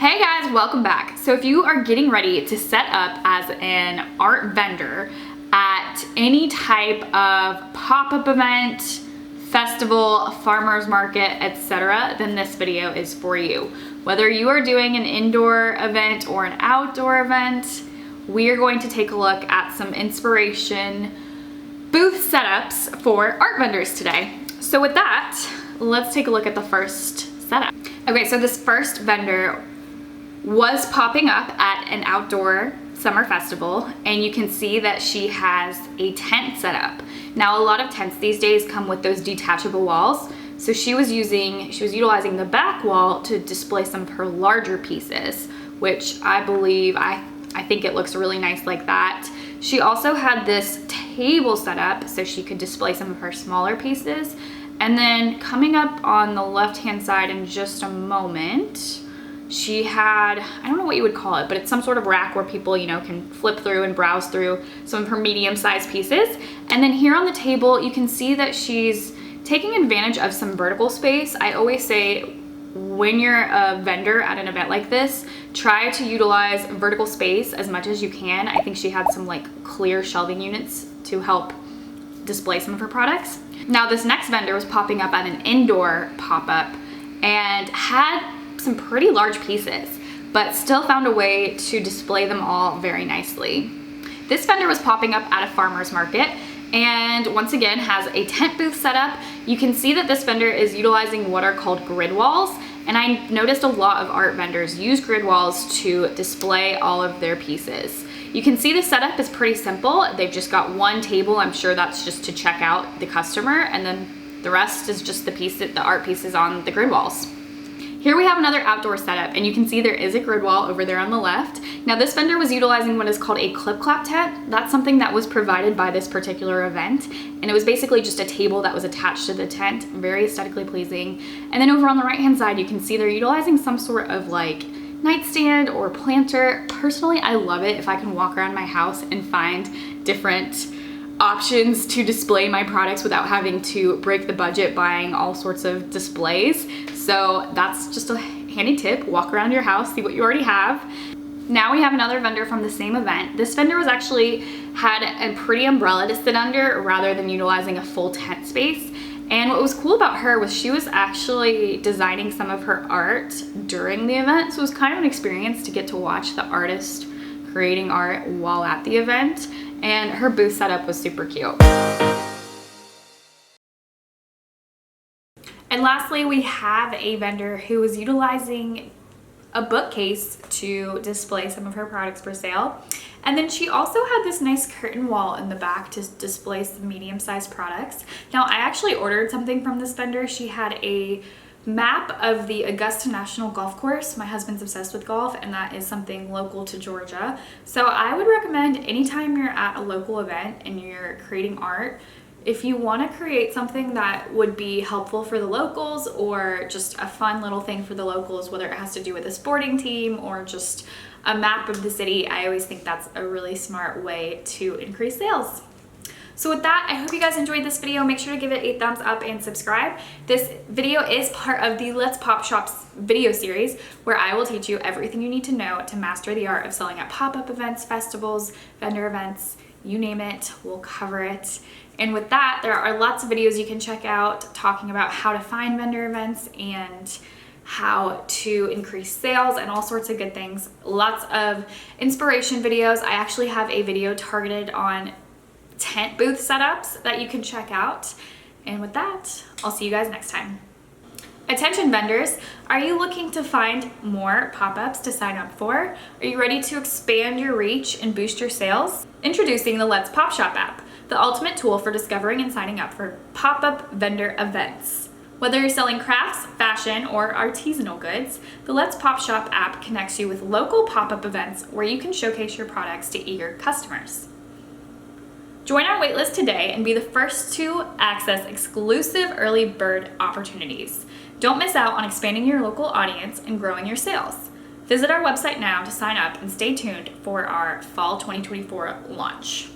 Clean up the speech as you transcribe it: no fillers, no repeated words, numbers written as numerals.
Hey guys, welcome back. So if you are getting ready to set up as an art vendor at any type of pop-up event, festival, farmer's market, etc., then this video is for you. Whether you are doing an indoor event or an outdoor event, we are going to take a look at some inspiration booth setups for art vendors today. So with that, let's take a look at the first setup. Okay, so this first vendor was popping up at an outdoor summer festival, and you can see that she has a tent set up. Now, a lot of tents these days come with those detachable walls, so she was utilizing the back wall to display some of her larger pieces, which I think it looks really nice like that. She also had this table set up so she could display some of her smaller pieces. And then coming up on the left-hand side in just a moment, she had, I don't know what you would call it, but it's some sort of rack where people, can flip through and browse through some of her medium-sized pieces. And then here on the table, you can see that she's taking advantage of some vertical space. I always say, when you're a vendor at an event like this, try to utilize vertical space as much as you can. I think she had some clear shelving units to help display some of her products. Now, this next vendor was popping up at an indoor pop-up and had some pretty large pieces, but still found a way to display them all very nicely. This vendor was popping up at a farmer's market and once again has a tent booth set up. You can see that this vendor is utilizing what are called grid walls, and I noticed a lot of art vendors use grid walls to display all of their pieces. You can see the setup is pretty simple. They've just got one table. I'm sure that's just to check out the customer, and then the rest is just the art pieces on the grid walls. Here we have another outdoor setup, and you can see there is a grid wall over there on the left. Now, this vendor was utilizing what is called a clip-clap tent. That's something that was provided by this particular event, and it was basically just a table that was attached to the tent, very aesthetically pleasing. And then over on the right-hand side, you can see they're utilizing some sort of nightstand or planter. Personally, I love it if I can walk around my house and find different options to display my products without having to break the budget buying all sorts of displays. So that's just a handy tip. Walk around your house, see what you already have. Now we have another vendor from the same event. This vendor had a pretty umbrella to sit under rather than utilizing a full tent space. And what was cool about her was she was actually designing some of her art during the event. So it was kind of an experience to get to watch the artist creating art while at the event. And her booth setup was super cute. And lastly, we have a vendor who was utilizing a bookcase to display some of her products for sale. And then she also had this nice curtain wall in the back to display some medium-sized products. Now, I actually ordered something from this vendor. She had a map of the Augusta National Golf Course. My husband's obsessed with golf, and that is something local to Georgia. So I would recommend anytime you're at a local event and you're creating art, if you want to create something that would be helpful for the locals or just a fun little thing for the locals, whether it has to do with a sporting team or just a map of the city, I always think that's a really smart way to increase sales. So with that, I hope you guys enjoyed this video. Make sure to give it a thumbs up and subscribe. This video is part of the Let's Pop Shops video series, where I will teach you everything you need to know to master the art of selling at pop-up events, festivals, vendor events, you name it, we'll cover it. And with that, there are lots of videos you can check out talking about how to find vendor events and how to increase sales and all sorts of good things. Lots of inspiration videos. I actually have a video targeted on tent booth setups that you can check out. And with that, I'll see you guys next time. Attention vendors, are you looking to find more pop-ups to sign up for? Are you ready to expand your reach and boost your sales? Introducing the Let's Pop Shop app, the ultimate tool for discovering and signing up for pop-up vendor events. Whether you're selling crafts, fashion, or artisanal goods, the Let's Pop Shop app connects you with local pop-up events where you can showcase your products to eager customers. Join our waitlist today and be the first to access exclusive early bird opportunities. Don't miss out on expanding your local audience and growing your sales. Visit our website now to sign up and stay tuned for our fall 2024 launch.